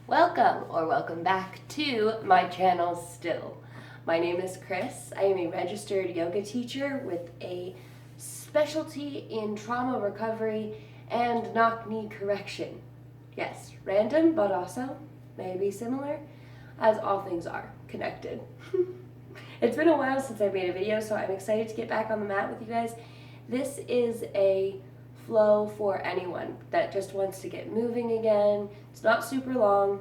Welcome or welcome back to my channel still. My name is Chris. I am a registered yoga teacher with a specialty in trauma recovery and knock knee correction. Yes, random, but also maybe similar, as all things are connected. It's been a while since I made a video, so I'm excited to get back on the mat with you guys. This is a flow for anyone that just wants to get moving again. It's not super long,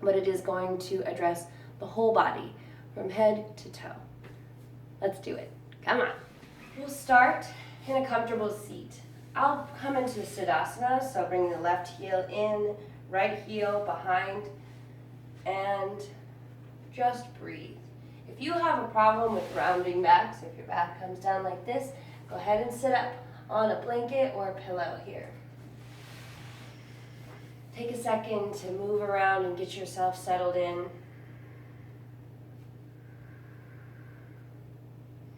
but it is going to address the whole body from head to toe. Let's do it. Come on. We'll start in a comfortable seat. I'll come into Sadasana, so bring the left heel in, right heel behind, and just breathe. If you have a problem with rounding back, so if your back comes down like this, go ahead and sit up on a blanket or a pillow here. Take a second to move around and get yourself settled in.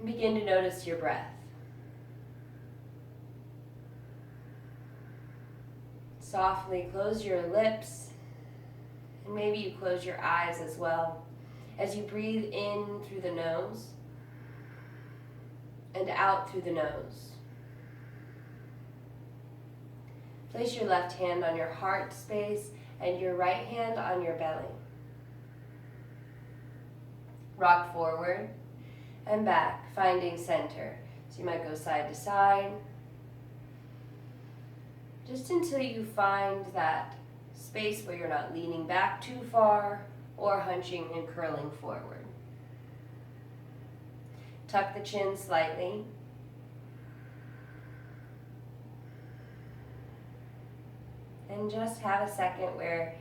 Begin to notice your breath. Softly close your lips, and maybe you close your eyes as well as you breathe in through the nose and out through the nose. Place your left hand on your heart space and your right hand on your belly. Rock forward and back, finding center. So you might go side to side, just until you find that space where you're not leaning back too far or hunching and curling forward. Tuck the chin slightly. And just have a second where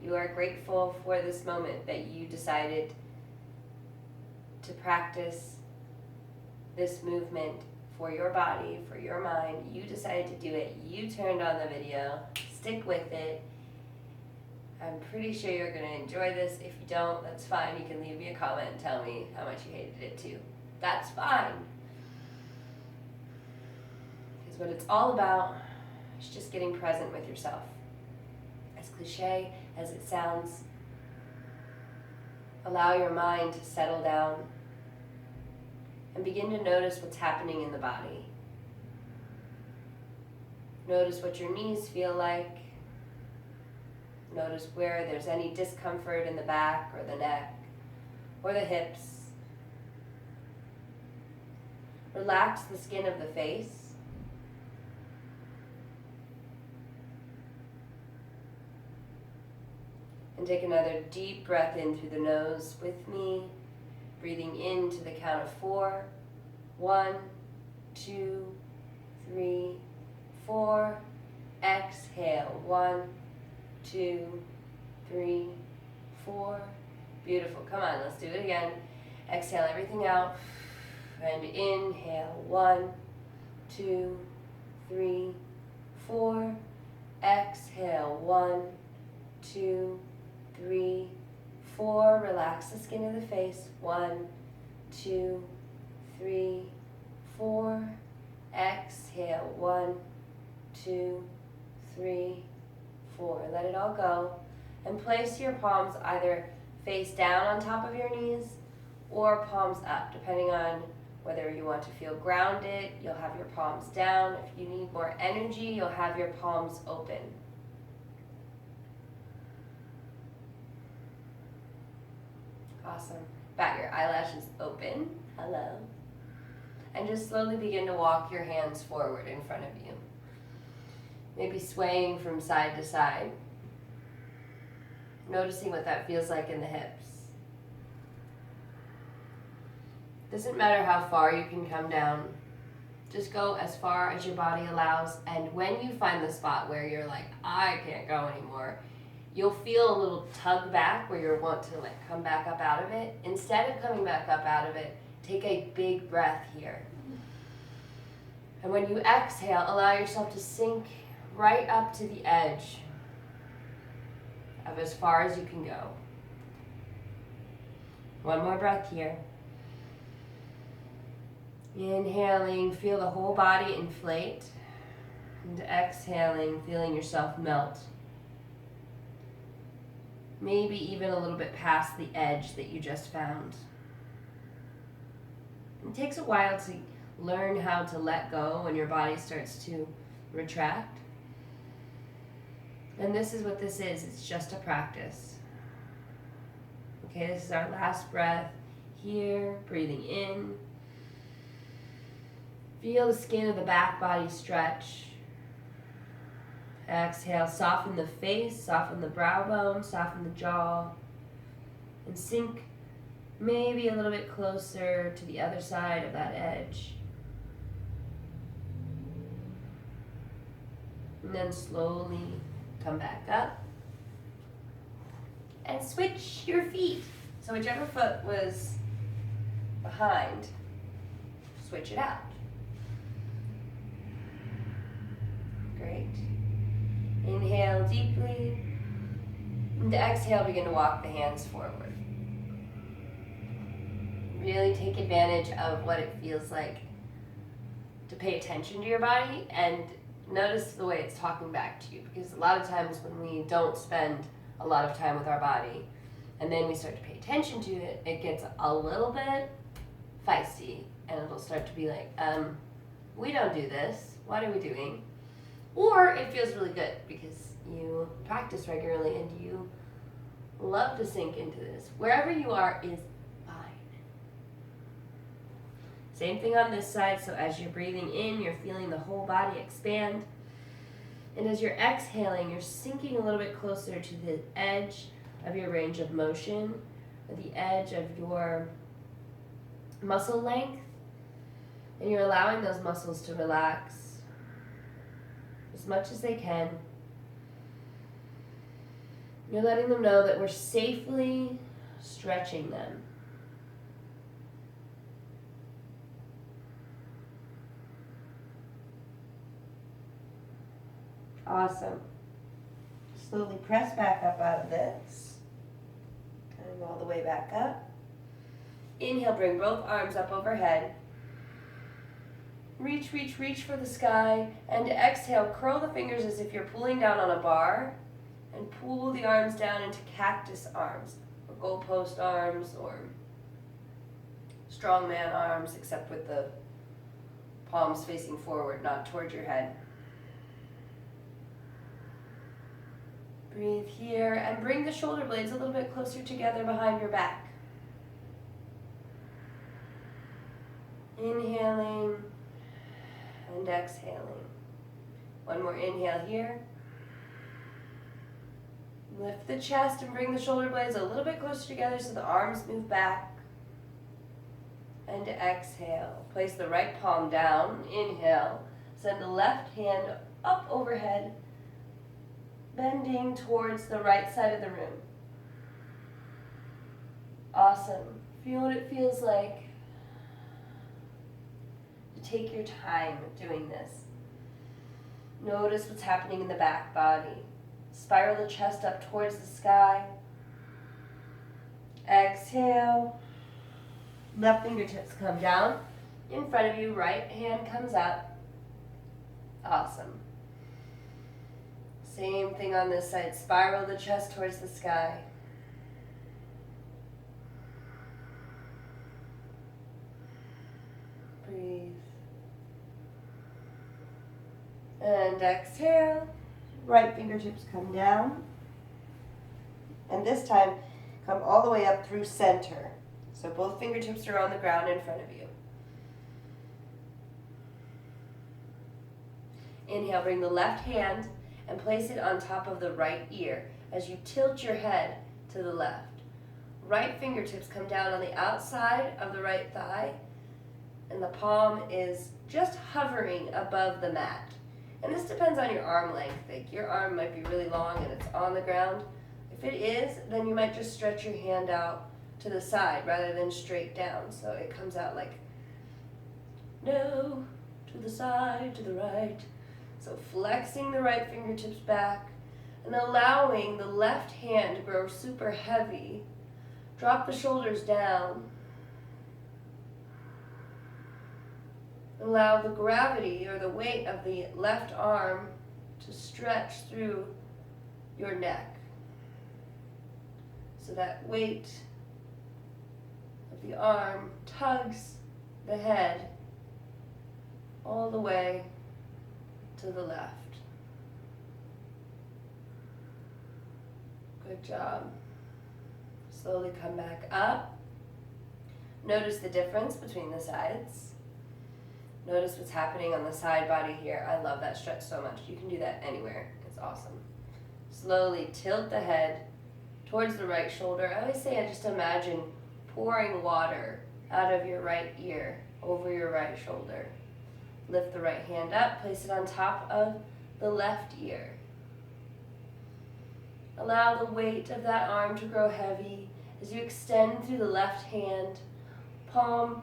you are grateful for this moment that you decided to practice this movement for your body, for your mind. You decided to do it. You turned on the video. Stick with it. I'm pretty sure you're going to enjoy this. If you don't, that's fine. You can leave me a comment and tell me how much you hated it too. That's fine. Because what it's all about is just getting present with yourself. As cliche as it sounds, allow your mind to settle down and begin to notice what's happening in the body. Notice what your knees feel like. Notice where there's any discomfort in the back or the neck or the hips. Relax the skin of the face. And take another deep breath in through the nose with me, breathing in to the count of 4. 1, 2, 3, 4. Exhale. 1, 2, 3, 4. Beautiful. Come on, let's do it again. Exhale everything out. And inhale. 1, 2, 3, 4. Exhale. 1, 2, 3, 4. Relax the skin of the face. 1, 2, 3, 4. Exhale. 1, 2, 3, 4. Let it all go. And place your palms either face down on top of your knees or palms up, depending on whether you want to feel grounded. You'll have your palms down. If you need more energy, you'll have your palms open. Awesome. Bat your eyelashes open. Hello. And just slowly begin to walk your hands forward in front of you. Maybe swaying from side to side. Noticing what that feels like in the hips. Doesn't matter how far you can come down. Just go as far as your body allows. And when you find the spot where you're like, I can't go anymore, you'll feel a little tug back where you want to come back up out of it. Instead of coming back up out of it, take a big breath here. And when you exhale, allow yourself to sink right up to the edge of as far as you can go. One more breath here. Inhaling, feel the whole body inflate. And exhaling, feeling yourself melt. maybe even a little bit past the edge that you just found. It takes a while to learn how to let go when your body starts to retract. And this is what this is. It's just a practice. Okay, this is our last breath here, breathing in. Feel the skin of the back body stretch. Exhale, soften the face, soften the brow bone, soften the jaw, and sink maybe a little bit closer to the other side of that edge. And then slowly come back up and switch your feet. So whichever foot was behind, switch it out. Great. Inhale deeply. And exhale, begin to walk the hands forward. Really take advantage of what it feels like to pay attention to your body and notice the way it's talking back to you. Because a lot of times when we don't spend a lot of time with our body and then we start to pay attention to it, it gets a little bit feisty and it'll start to be like, we don't do this. What are we doing? Or it feels really good because you practice regularly and you love to sink into this. Wherever you are is fine. Same thing on this side. So as you're breathing in, you're feeling the whole body expand. And as you're exhaling, you're sinking a little bit closer to the edge of your range of motion, or the edge of your muscle length. And you're allowing those muscles to relax as much as they can. You're letting them know that we're safely stretching them. Awesome. Slowly press back up out of this. Coming all the way back up. Inhale, bring both arms up overhead. Reach, reach, reach for the sky. And exhale, curl the fingers as if you're pulling down on a bar. And pull the arms down into cactus arms, or goalpost arms, or strongman arms, except with the palms facing forward, not towards your head. Breathe here, and bring the shoulder blades a little bit closer together behind your back. Inhaling and exhaling. One more inhale here. Lift the chest and bring the shoulder blades a little bit closer together so the arms move back. And exhale. Place the right palm down. Inhale. Send the left hand up overhead, bending towards the right side of the room. Awesome. Feel what it feels like to take your time doing this. Notice what's happening in the back body. Spiral the chest up towards the sky. Exhale. Left fingertips come down in front of you. Right hand comes up. Awesome. Same thing on this side. Spiral the chest towards the sky. Breathe. And exhale. Right fingertips come down. And this time, come all the way up through center. So both fingertips are on the ground in front of you. Inhale, bring the left hand and place it on top of the right ear as you tilt your head to the left. Right fingertips come down on the outside of the right thigh, and the palm is just hovering above the mat. And this depends on your arm length. Like your arm might be really long and it's on the ground. If it is, then you might just stretch your hand out to the side rather than straight down. So it comes out like, no, to the side, to the right. So flexing the right fingertips back and allowing the left hand to grow super heavy. Drop the shoulders down. Allow the gravity or the weight of the left arm to stretch through your neck. So that weight of the arm tugs the head all the way to the left. Good job. Slowly come back up. Notice the difference between the sides. Notice what's happening on the side body here. I love that stretch so much. You can do that anywhere. It's awesome. Slowly tilt the head towards the right shoulder. I always say I just imagine pouring water out of your right ear over your right shoulder. Lift the right hand up, place it on top of the left ear. Allow the weight of that arm to grow heavy as you extend through the left hand, palm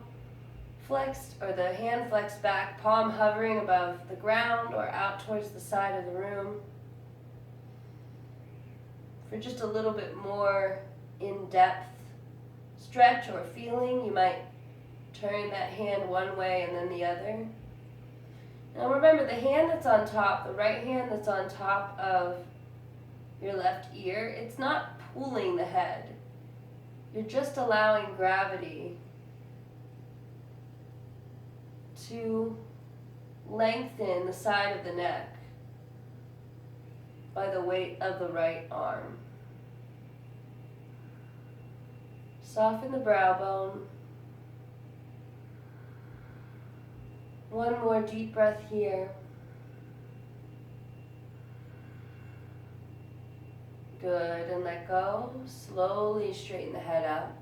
flexed, or the hand flexed back, palm hovering above the ground or out towards the side of the room. For just a little bit more in-depth stretch or feeling, you might turn that hand one way and then the other. Now remember, the hand that's on top, the right hand that's on top of your left ear, it's not pulling the head. You're just allowing gravity to lengthen the side of the neck by the weight of the right arm. Soften the brow bone. One more deep breath here. Good, and let go. Slowly straighten the head up.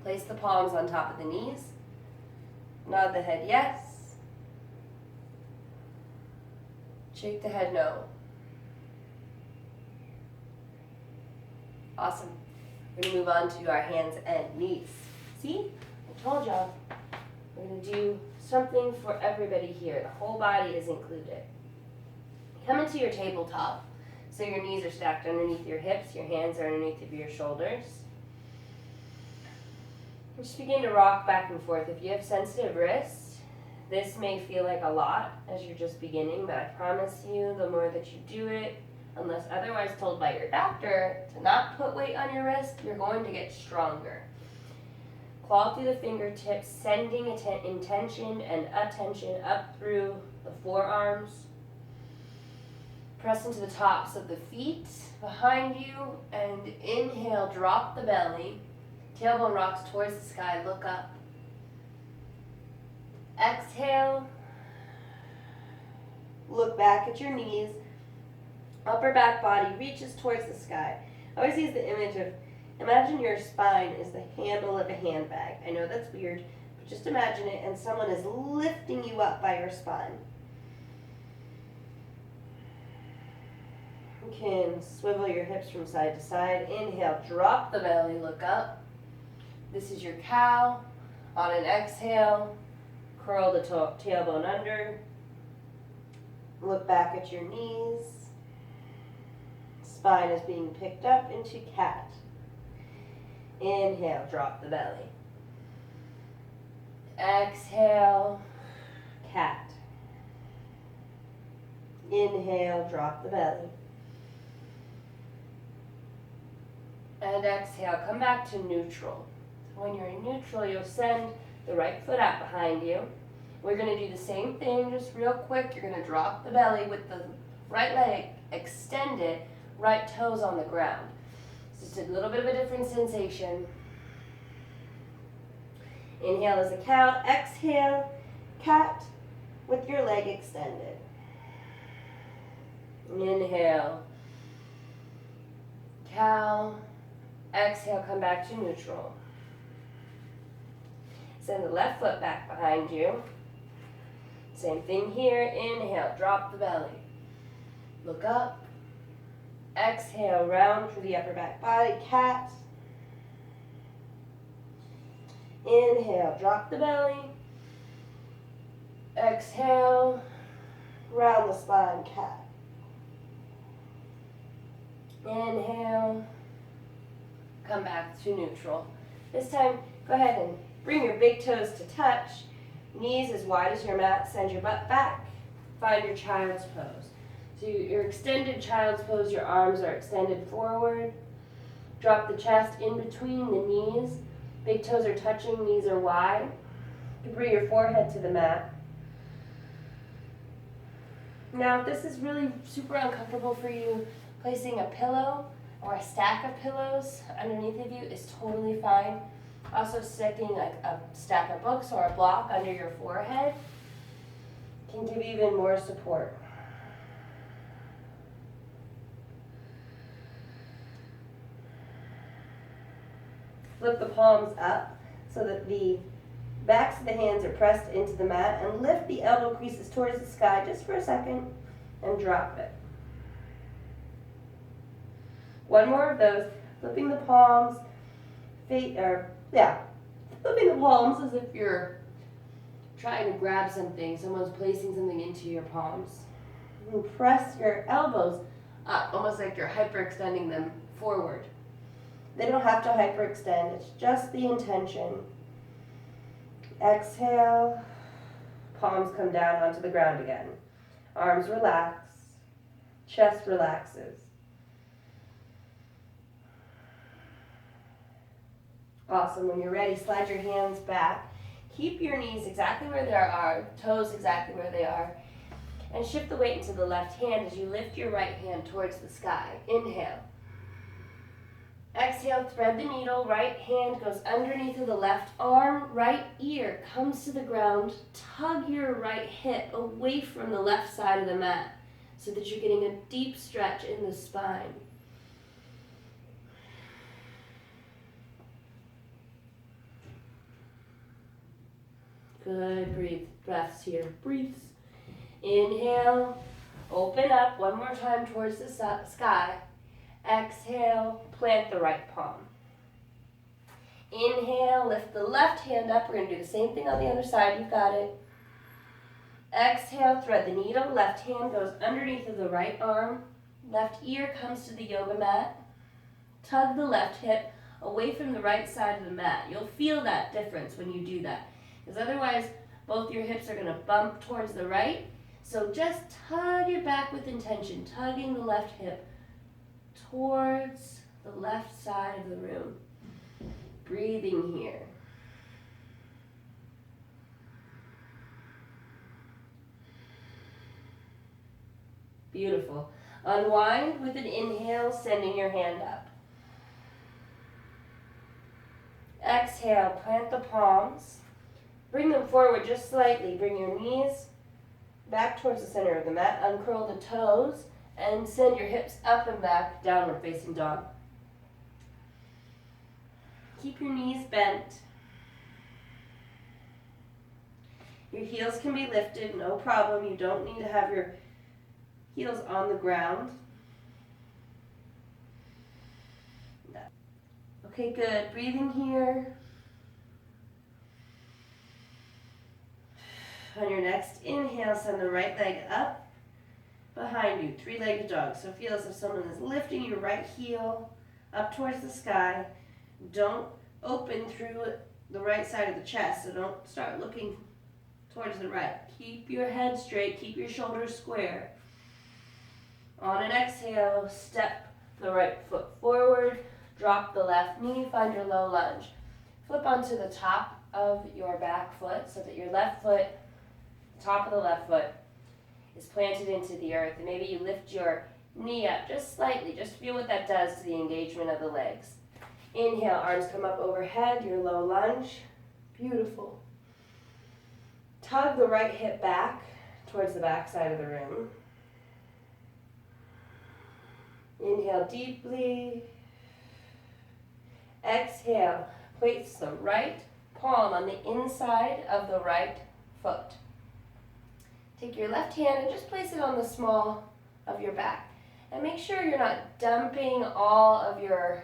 Place the palms on top of the knees. Nod the head yes. Shake the head no. Awesome. We're going to move on to our hands and knees. See? I told y'all. We're going to do something for everybody here. The whole body is included. Come into your tabletop. So your knees are stacked underneath your hips. Your hands are underneath of your shoulders. And just begin to rock back and forth. If you have sensitive wrists, this may feel like a lot as you're just beginning, but I promise you, the more that you do it, unless otherwise told by your doctor to not put weight on your wrist, you're going to get stronger. Claw through the fingertips, sending intention and attention up through the forearms. Press into the tops of the feet behind you, and inhale, drop the belly. Tailbone rocks towards the sky, look up. Exhale, look back at your knees. Upper back body reaches towards the sky. I always use the image of, imagine your spine is the handle of a handbag. I know that's weird, but just imagine it, and someone is lifting you up by your spine. You can swivel your hips from side to side. Inhale, drop the belly, look up. This is your cow. On an exhale, curl the tailbone under. Look back at your knees. Spine is being picked up into cat. Inhale, drop the belly. Exhale, cat. Inhale, drop the belly. And exhale, come back to neutral. So when you're in neutral, you'll send the right foot out behind you. We're going to do the same thing, just real quick. You're going to drop the belly with the right leg extended, right toes on the ground. It's just a little bit of a different sensation. Inhale as a cow. Exhale, cat with your leg extended. Inhale, cow. Exhale, come back to neutral. Send the left foot back behind you. Same thing here. Inhale, drop the belly. Look up. Exhale, round through the upper back body, cat. Inhale, drop the belly. Exhale, round the spine, cat. Inhale, come back to neutral. This time, go ahead and bring your big toes to touch. Knees as wide as your mat. Send your butt back. Find your child's pose. So your extended child's pose, your arms are extended forward. Drop the chest in between the knees. Big toes are touching, knees are wide. You bring your forehead to the mat. Now, if this is really super uncomfortable for you, placing a pillow or a stack of pillows underneath of you is totally fine. Also, sticking like a stack of books or a block under your forehead can give even more support. Flip the palms up so that the backs of the hands are pressed into the mat, and lift the elbow creases towards the sky just for a second and drop it. One more of those, flipping the palms, flipping the palms as if you're trying to grab something, someone's placing something into your palms. And press your elbows up, almost like you're hyperextending them forward. They don't have to hyperextend, it's just the intention. Exhale, palms come down onto the ground again. Arms relax, chest relaxes. Awesome, when you're ready, slide your hands back. Keep your knees exactly where they are, toes exactly where they are, and shift the weight into the left hand as you lift your right hand towards the sky. Inhale. Exhale, thread the needle, right hand goes underneath of the left arm, right ear comes to the ground, tug your right hip away from the left side of the mat so that you're getting a deep stretch in the spine. Good, breathe, breaths here, breathes. Inhale, open up one more time towards the sky. Exhale, plant the right palm. Inhale, lift the left hand up. We're going to do the same thing on the other side. You've got it. Exhale, thread the needle. Left hand goes underneath of the right arm. Left ear comes to the yoga mat. Tug the left hip away from the right side of the mat. You'll feel that difference when you do that, because otherwise both your hips are going to bump towards the right. So just tug it back with intention, tugging the left hip towards the left side of the room. Breathing here. Beautiful. Unwind with an inhale, sending your hand up. Exhale, plant the palms. Bring them forward just slightly. Bring your knees back towards the center of the mat. Uncurl the toes and send your hips up and back, downward facing dog. Keep your knees bent. Your heels can be lifted, no problem. You don't need to have your heels on the ground. Okay, good. Breathing here. On your next inhale, send the right leg up behind you, three-legged dog. So feel as if someone is lifting your right heel up towards the sky. Don't open through the right side of the chest, so don't start looking towards the right. Keep your head straight, keep your shoulders square. On an exhale, step the right foot forward, drop the left knee, find your low lunge. Flip onto the top of your back foot so that your left foot, top of the left foot, is planted into the earth. And maybe you lift your knee up just slightly. Just feel what that does to the engagement of the legs. Inhale, arms come up overhead, your low lunge. Beautiful. Tug the right hip back towards the back side of the room. Inhale deeply. Exhale, place the right palm on the inside of the right foot. Take your left hand and just place it on the small of your back. And make sure you're not dumping all of your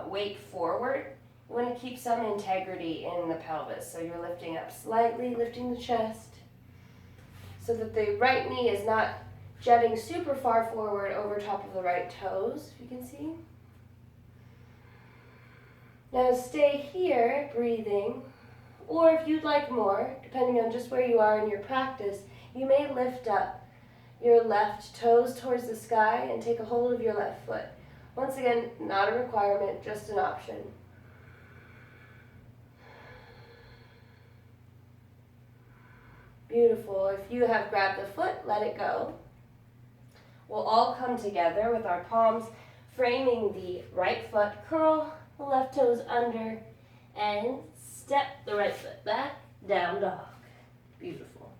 weight forward. You want to keep some integrity in the pelvis. So you're lifting up slightly, lifting the chest, so that the right knee is not jutting super far forward over top of the right toes, if you can see. Now stay here, breathing, or if you'd like more, depending on just where you are in your practice, you may lift up your left toes towards the sky and take a hold of your left foot. Once again, not a requirement, just an option. Beautiful. If you have grabbed the foot, let it go. We'll all come together with our palms framing the right foot, curl the left toes under, and step the right foot back, down dog. Beautiful.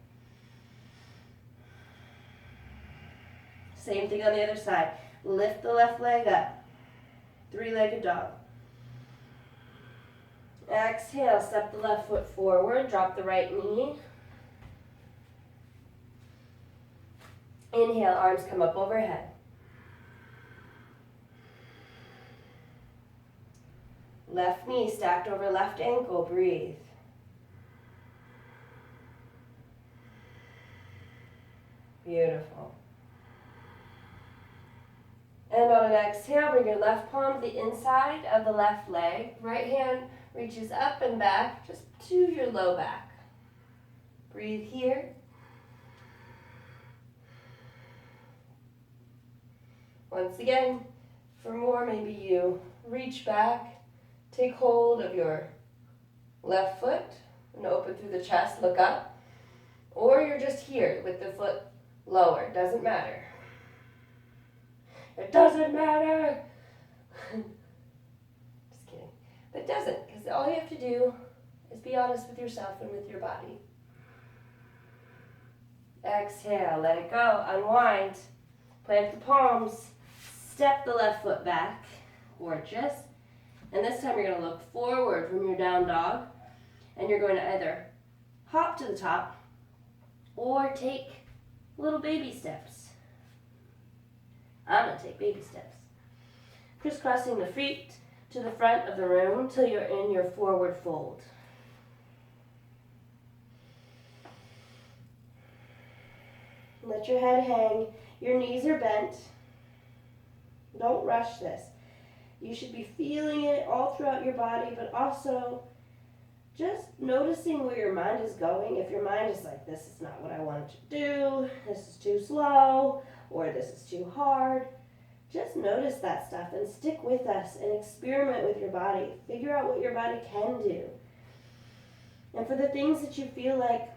Same thing on the other side. Lift the left leg up, three-legged dog. Exhale, step the left foot forward, drop the right knee. Inhale, arms come up overhead. Left knee stacked over left ankle, breathe. Beautiful. And on an exhale, bring your left palm to the inside of the left leg. Right hand reaches up and back, just to your low back. Breathe here. Once again, for more, maybe you reach back, take hold of your left foot, and open through the chest, look up. Or you're just here with the foot lower, doesn't matter. It doesn't matter! Just kidding. But it doesn't, because all you have to do is be honest with yourself and with your body. Exhale, let it go, unwind, plant the palms, step the left foot back, gorgeous. And this time you're going to look forward from your down dog, and you're going to either hop to the top or take little baby steps. I'm going to take baby steps. Crisscrossing the feet to the front of the room until you're in your forward fold. Let your head hang. Your knees are bent. Don't rush this. You should be feeling it all throughout your body, but also just noticing where your mind is going. If your mind is like, this is not what I wanted to do, this is too slow, or this is too hard, just notice that stuff and stick with us and experiment with your body. Figure out what your body can do. And for the things that you feel like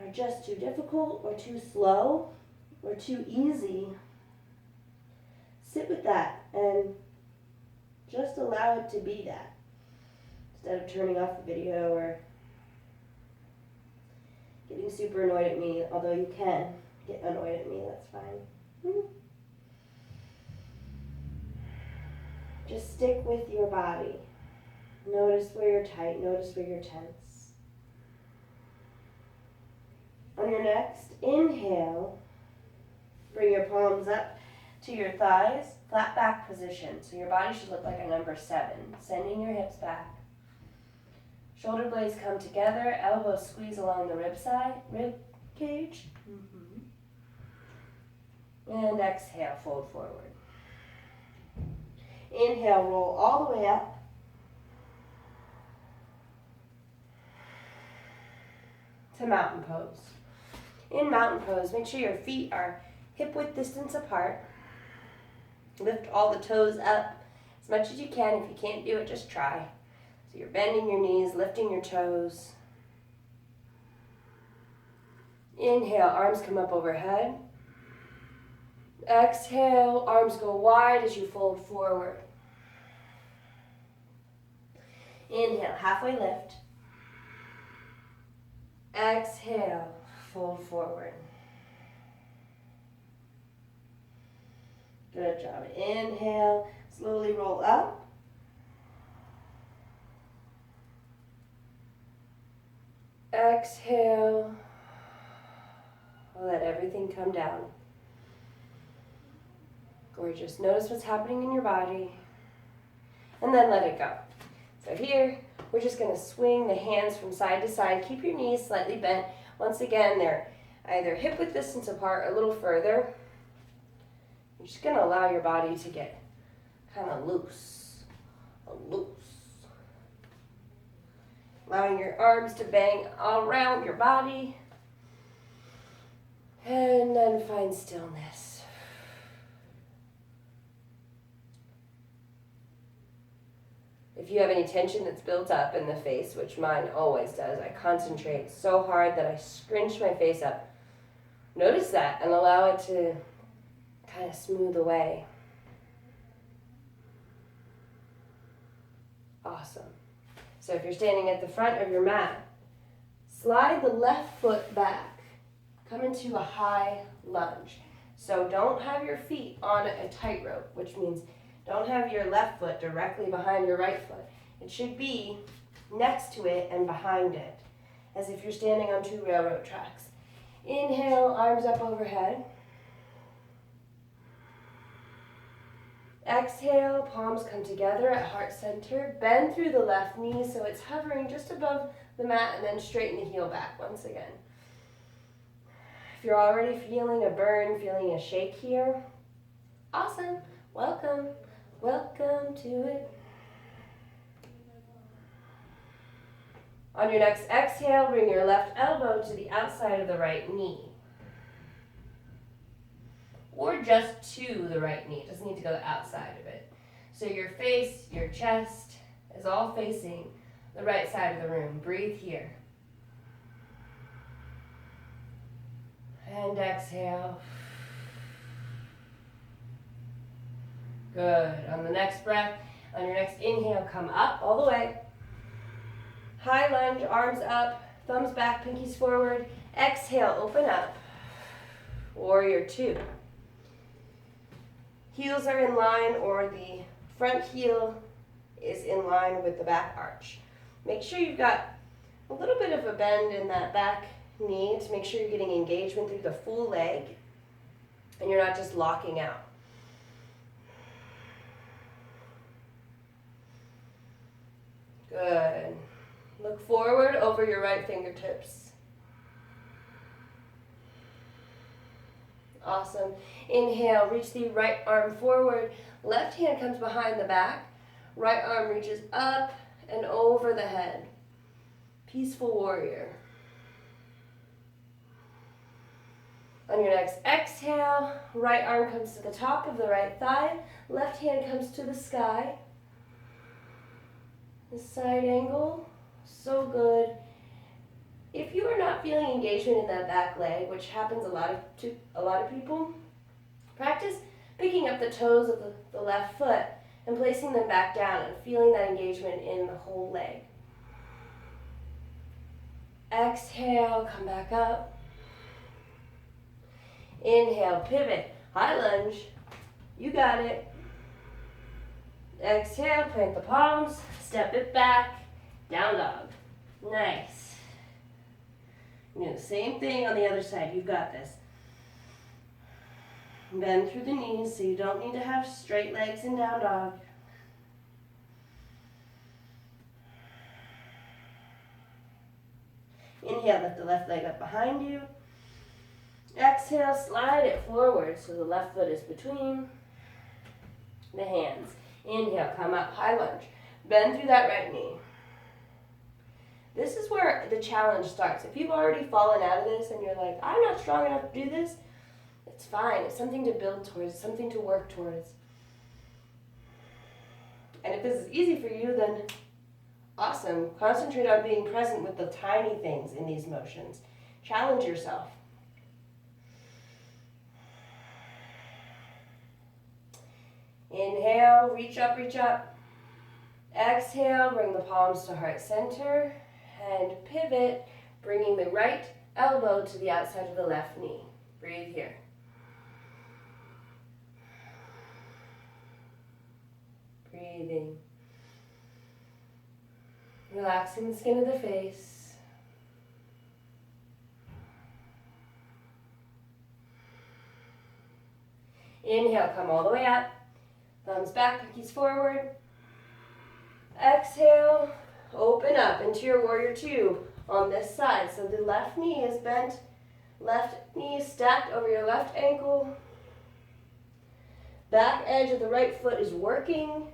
are just too difficult or too slow or too easy, sit with that and just allow it to be that. Instead of turning off the video or getting super annoyed at me, although you can get annoyed at me, that's fine. Just stick with your body. Notice where you're tight, notice where you're tense. On your next inhale, bring your palms up to your thighs, flat back position. So your body should look like a number 7, sending your hips back. Shoulder blades come together, elbows squeeze along the rib cage. And exhale, fold forward. Inhale, roll all the way up. To mountain pose. In mountain pose, make sure your feet are hip width distance apart. Lift all the toes up as much as you can. If you can't do it, just try. So you're bending your knees, lifting your toes. Inhale, arms come up overhead. Exhale, arms go wide as you fold forward. Inhale, halfway lift. Exhale, fold forward. Good job. Inhale, slowly roll up. Exhale, let everything come down. Gorgeous. Notice what's happening in your body, and then let it go. So here, we're just going to swing the hands from side to side. Keep your knees slightly bent. Once again, they're either hip width distance apart or a little further. You're just going to allow your body to get kind of loose. Allowing your arms to bang all around your body. And then find stillness. If you have any tension that's built up in the face, which mine always does, I concentrate so hard that I scrunch my face up. Notice that and allow it to kind of smooth away. Awesome. So if you're standing at the front of your mat, slide the left foot back. Come into a high lunge. So don't have your feet on a tightrope, which means don't have your left foot directly behind your right foot. It should be next to it and behind it, as if you're standing on two railroad tracks. Inhale, arms up overhead. Exhale, palms come together at heart center. Bend through the left knee so it's hovering just above the mat, and then straighten the heel back once again. If you're already feeling a burn, feeling a shake here, awesome. Welcome. Welcome to it. On your next exhale, bring your left elbow to the outside of the right knee. Or just to the right knee. It doesn't need to go the outside of it. So your face, your chest is all facing the right side of the room. Breathe here. And exhale. Good. On the next breath, on your next inhale, come up all the way. High lunge, arms up, thumbs back, pinkies forward. Exhale, open up. Warrior two. Heels are in line, or the front heel is in line with the back arch. Make sure you've got a little bit of a bend in that back knee to make sure you're getting engagement through the full leg and you're not just locking out. Good. Look forward over your right fingertips. Awesome. Inhale, reach the right arm forward. Left hand comes behind the back. Right arm reaches up and over the head. Peaceful warrior. On your next exhale, right arm comes to the top of the right thigh. Left hand comes to the sky. The side angle, so good. If you are not feeling engagement in that back leg, which happens a lot of people, practice picking up the toes of the left foot and placing them back down and feeling that engagement in the whole leg. Exhale, come back up. Inhale, pivot, high lunge. You got it. Exhale, plant the palms, step it back, down dog. Nice. You do the same thing on the other side. You've got this. Bend through the knees so you don't need to have straight legs in down dog. Inhale, lift the left leg up behind you. Exhale, slide it forward so the left foot is between the hands. Inhale, come up, high lunge. Bend through that right knee. This is where the challenge starts. If you've already fallen out of this and you're like, I'm not strong enough to do this, it's fine. It's something to build towards, something to work towards. And if this is easy for you, then awesome. Concentrate on being present with the tiny things in these motions. Challenge yourself. Inhale, reach up, reach up. Exhale, bring the palms to heart center and pivot, bringing the right elbow to the outside of the left knee. Breathe here. Breathing. Relaxing the skin of the face. Inhale, come all the way up. Thumbs back, pinkies forward. Exhale, open up into your warrior two on this side. So the left knee is bent, left knee stacked over your left ankle. Back edge of the right foot is working.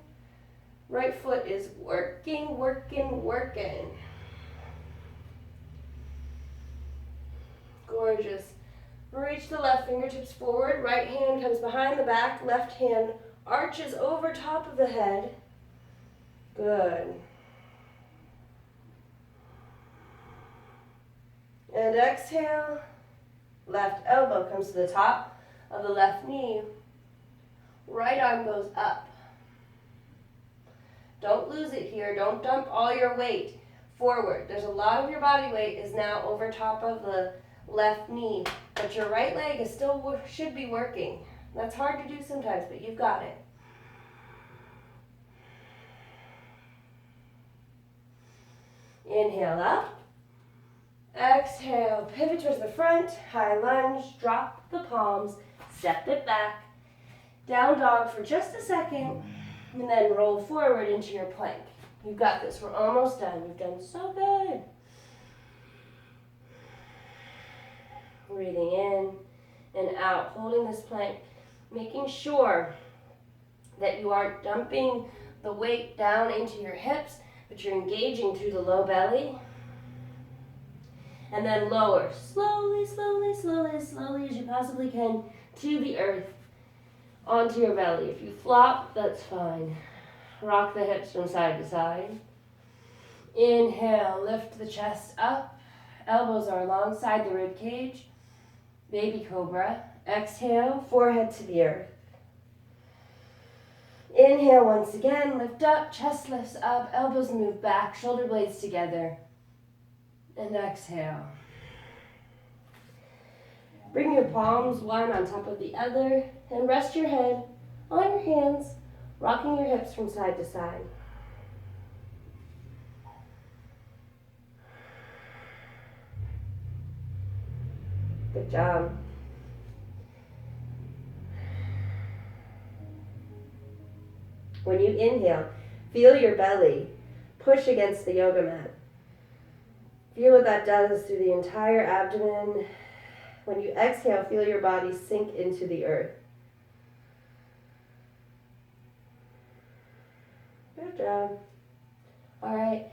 Right foot is working, working, working. Gorgeous. Reach the left fingertips forward. Right hand comes behind the back. Left hand arches over top of the head. Good. And exhale. Left elbow comes to the top of the left knee. Right arm goes up. Don't lose it here. Don't dump all your weight forward. There's a lot of your body weight is now over top of the left knee, but your right leg is still should be working. That's hard to do sometimes, but you've got it. Inhale up. Exhale, pivot towards the front, high lunge, drop the palms, step it back, down dog for just a second, and then roll forward into your plank. You've got this, we're almost done. You've done so good. Breathing in and out, holding this plank, making sure that you aren't dumping the weight down into your hips, but you're engaging through the low belly. And then lower, slowly, slowly, slowly, as slowly as you possibly can to the earth, onto your belly. If you flop, that's fine. Rock the hips from side to side. Inhale, lift the chest up. Elbows are alongside the rib cage. Baby cobra. Exhale, forehead to the earth. Inhale once again, lift up, chest lifts up, elbows move back, shoulder blades together. And exhale. Bring your palms one on top of the other and rest your head on your hands, rocking your hips from side to side. Good job. When you inhale, feel your belly push against the yoga mat. Feel what that does through the entire abdomen. When you exhale, feel your body sink into the earth. Good job. All right,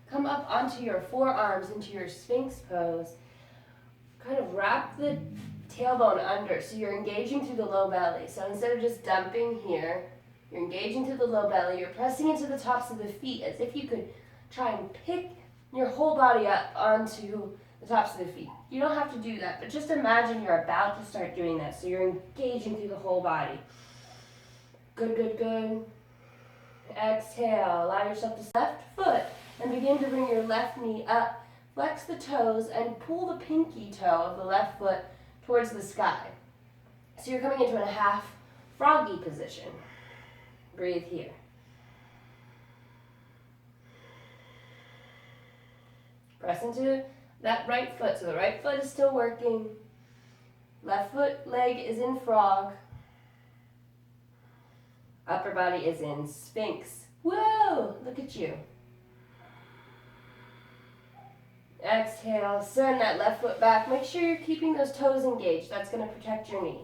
come up onto your forearms into your Sphinx Pose. Kind of wrap the tailbone under so you're engaging through the low belly. So instead of just dumping here, you're engaging through the low belly. You're pressing into the tops of the feet as if you could try and pick your whole body up onto the tops of the feet. You don't have to do that, but just imagine you're about to start doing that. So you're engaging through the whole body. Good, good, good. Exhale, allow yourself to left foot and begin to bring your left knee up. Flex the toes and pull the pinky toe of the left foot towards the sky. So you're coming into a half froggy position. Breathe here. Press into that right foot. So the right foot is still working. Left foot leg is in frog. Upper body is in Sphinx. Whoa, look at you. Exhale, send that left foot back. Make sure you're keeping those toes engaged. That's going to protect your knee.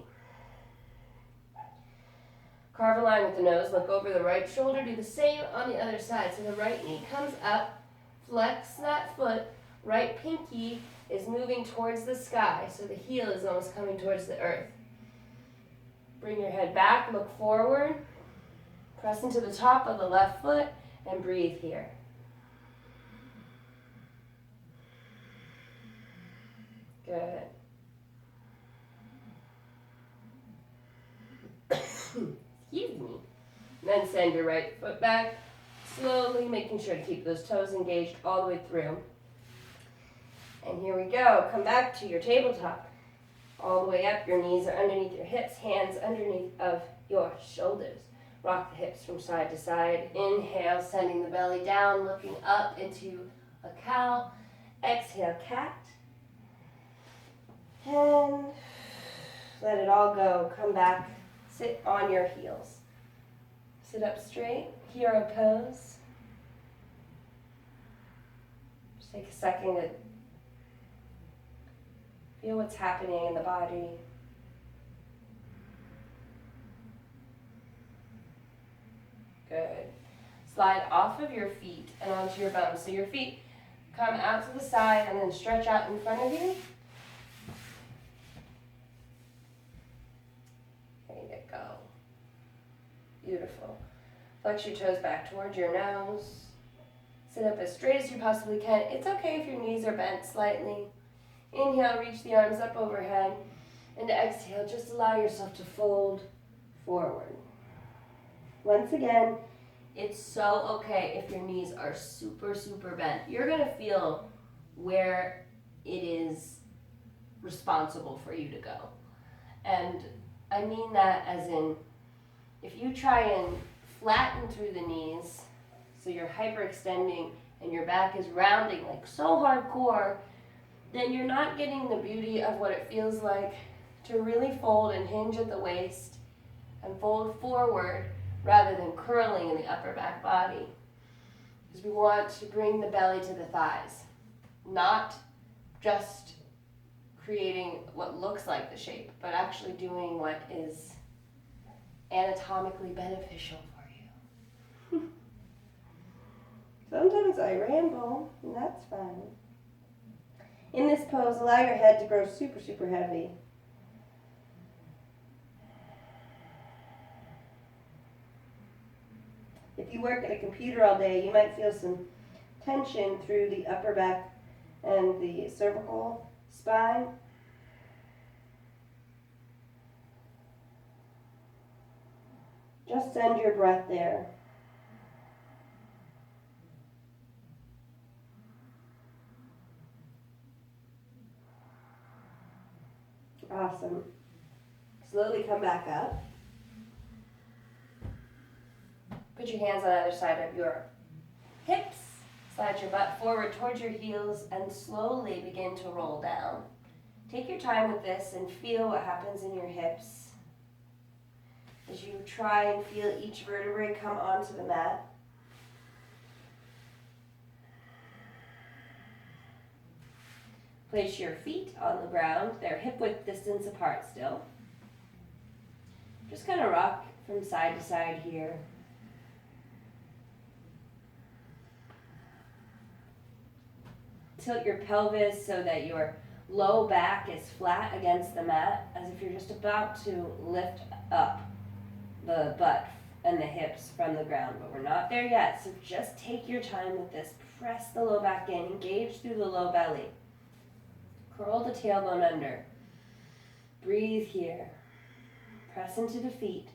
Carve a line with the nose. Look over the right shoulder. Do the same on the other side. So the right knee comes up. Flex that foot. Right pinky is moving towards the sky. So the heel is almost coming towards the earth. Bring your head back. Look forward. Press into the top of the left foot and breathe here. Good. Excuse me. Then send your right foot back, slowly making sure to keep those toes engaged all the way through. And here we go. Come back to your tabletop. All the way up, your knees are underneath your hips, hands underneath of your shoulders. Rock the hips from side to side. Inhale, sending the belly down, looking up into a cow. Exhale, cat. And let it all go. Come back. Sit on your heels. Sit up straight. Hero pose. Just take a second to feel what's happening in the body. Good. Slide off of your feet and onto your bums. So your feet come out to the side and then stretch out in front of you. Beautiful. Flex your toes back towards your nose. Sit up as straight as you possibly can. It's okay if your knees are bent slightly. Inhale, reach the arms up overhead. And exhale, just allow yourself to fold forward. Once again, it's so okay if your knees are super, super bent. You're going to feel where it is responsible for you to go. And I mean that as in, if you try and flatten through the knees, so you're hyperextending and your back is rounding like so hardcore, then you're not getting the beauty of what it feels like to really fold and hinge at the waist and fold forward rather than curling in the upper back body. Because we want to bring the belly to the thighs, not just creating what looks like the shape, but actually doing what is anatomically beneficial for you. Sometimes I ramble, and that's fine. In this pose, allow your head to grow super, super heavy. If you work at a computer all day, you might feel some tension through the upper back and the cervical spine. Just send your breath there. Awesome. Slowly come back up. Put your hands on either side of your hips. Slide your butt forward towards your heels and slowly begin to roll down. Take your time with this and feel what happens in your hips as you try and feel each vertebrae come onto the mat. Place your feet on the ground. They're hip-width distance apart still. Just kind of rock from side to side here. Tilt your pelvis so that your low back is flat against the mat, as if you're just about to lift up the butt and the hips from the ground, but we're not there yet, so just take your time with this. Press the low back in, engage through the low belly. Curl the tailbone under. Breathe here. Press into the feet.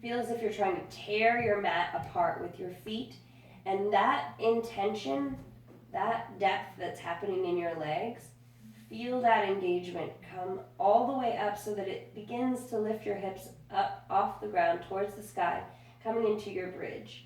Feel as if you're trying to tear your mat apart with your feet, and that intention, that depth that's happening in your legs, feel that engagement come all the way up so that it begins to lift your hips up off the ground towards the sky, coming into your bridge.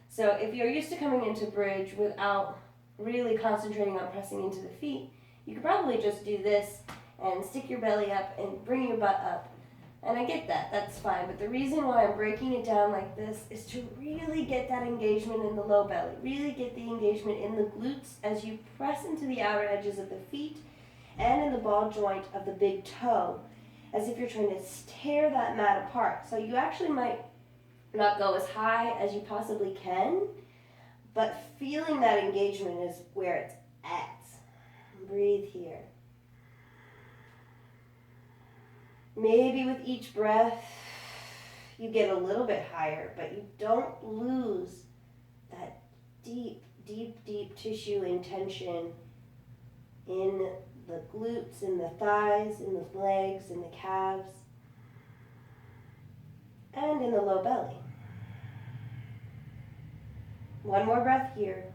So if you're used to coming into bridge without really concentrating on pressing into the feet, you could probably just do this and stick your belly up and bring your butt up. And I get that, that's fine. But the reason why I'm breaking it down like this is to really get that engagement in the low belly, really get the engagement in the glutes as you press into the outer edges of the feet and in the ball joint of the big toe, as if you're trying to tear that mat apart. So you actually might not go as high as you possibly can, but feeling that engagement is where it's at. Breathe here. Maybe with each breath, you get a little bit higher, but you don't lose that deep, deep, deep tissue and tension in the glutes, in the thighs, in the legs, in the calves, and in the low belly. One more breath here.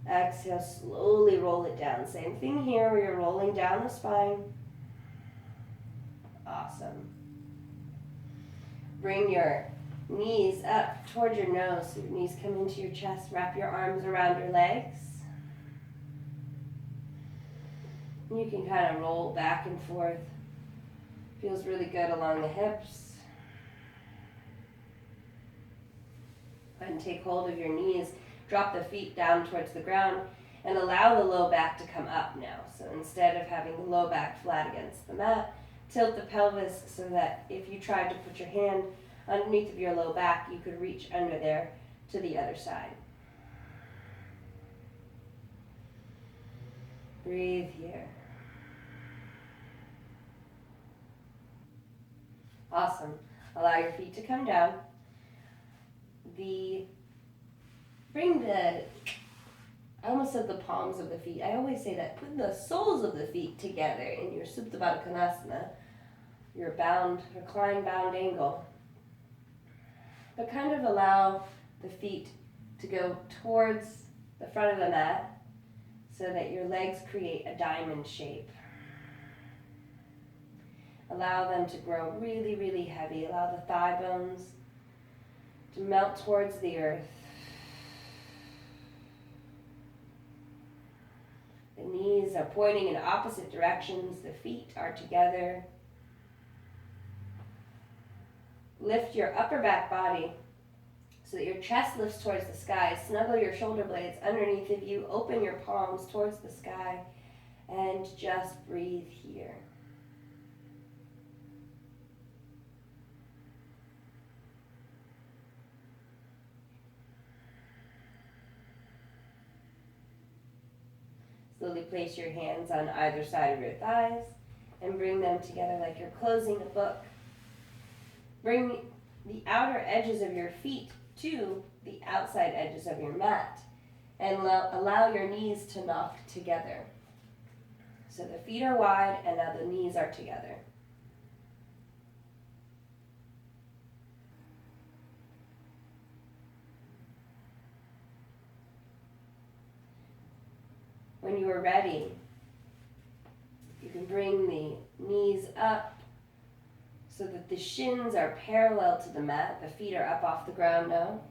Exhale, slowly roll it down. Same thing here where you're rolling down the spine. Awesome. Bring your knees up toward your nose so your knees come into your chest. Wrap your arms around your legs. You can kind of roll back and forth. Feels really good along the hips. Go ahead and take hold of your knees. Drop the feet down towards the ground and allow the low back to come up now. So instead of having the low back flat against the mat, tilt the pelvis so that if you tried to put your hand underneath of your low back, you could reach under there to the other side. Breathe here. Awesome. Allow your feet to come down. I almost said the palms of the feet. I always say that. Put the soles of the feet together in your Supta Baddha Konasana, your reclined bound angle. But kind of allow the feet to go towards the front of the mat so that your legs create a diamond shape. Allow them to grow really, really heavy. Allow the thigh bones to melt towards the earth. The knees are pointing in opposite directions. The feet are together. Lift your upper back body so that your chest lifts towards the sky. Snuggle your shoulder blades underneath of you. Open your palms towards the sky and just breathe here. Slowly place your hands on either side of your thighs and bring them together like you're closing a book. Bring the outer edges of your feet to the outside edges of your mat and allow your knees to knock together. So the feet are wide and now the knees are together. When you are ready, you can bring the knees up so that the shins are parallel to the mat. The feet are up off the ground now.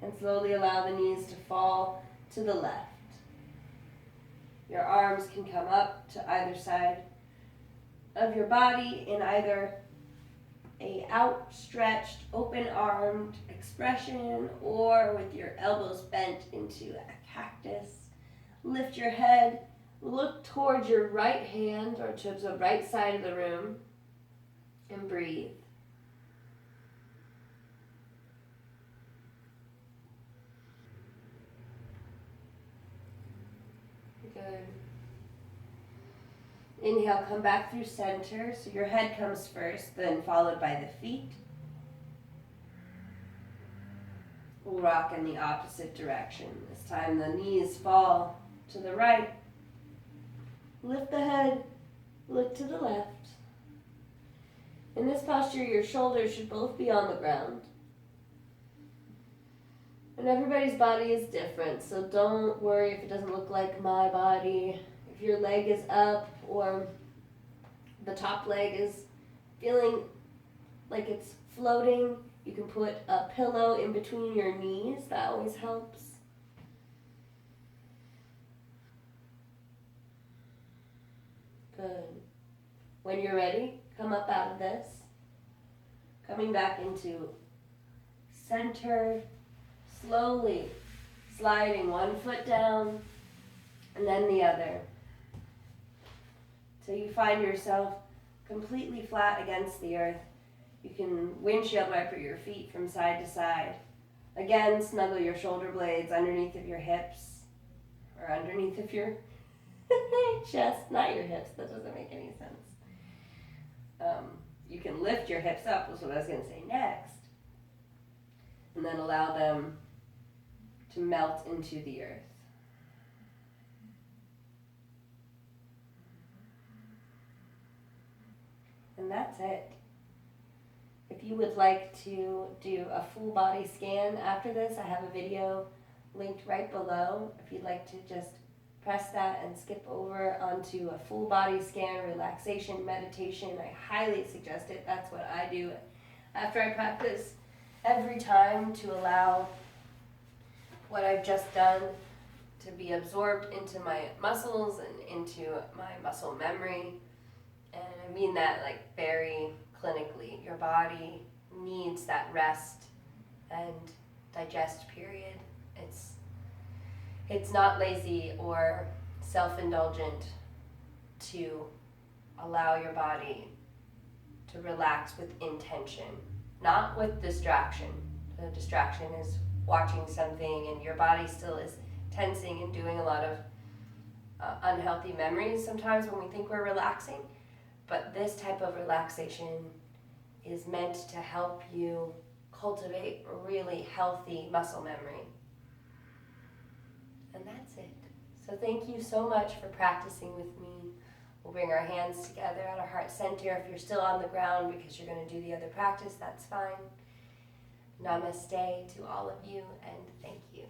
And slowly allow the knees to fall to the left. Your arms can come up to either side of your body in either a outstretched, open-armed expression or with your elbows bent into a cactus. Lift your head, look towards your right hand or towards the right side of the room and breathe. Good. Inhale, come back through center. So your head comes first, then followed by the feet. We'll rock in the opposite direction. This time the knees fall to the right. Lift the head, look to the left. In this posture, your shoulders should both be on the ground. And everybody's body is different, so don't worry if it doesn't look like my body. If your leg is up or the top leg is feeling like it's floating, you can put a pillow in between your knees. That always helps. Good. When you're ready, come up out of this. Coming back into center, slowly sliding one foot down and then the other. Till you find yourself completely flat against the earth. You can windshield wiper your feet from side to side. Again, snuggle your shoulder blades underneath of your hips or underneath of your chest, not your hips. That doesn't make any sense. You can lift your hips up, was what I was going to say next. And then allow them to melt into the earth. And that's it. If you would like to do a full body scan after this, I have a video linked right below. If you'd like to just press that and skip over onto a full body scan, relaxation, meditation, I highly suggest it. That's what I do after I practice every time to allow what I've just done to be absorbed into my muscles and into my muscle memory. And I mean that like very clinically. Your body needs that rest and digest period. It's not lazy or self-indulgent to allow your body to relax with intention, not with distraction. The distraction is watching something and your body still is tensing and doing a lot of unhealthy memories sometimes when we think we're relaxing. But this type of relaxation is meant to help you cultivate really healthy muscle memory. And that's it. So thank you so much for practicing with me. We'll bring our hands together at our heart center. If you're still on the ground because you're going to do the other practice, that's fine. Namaste to all of you, and thank you.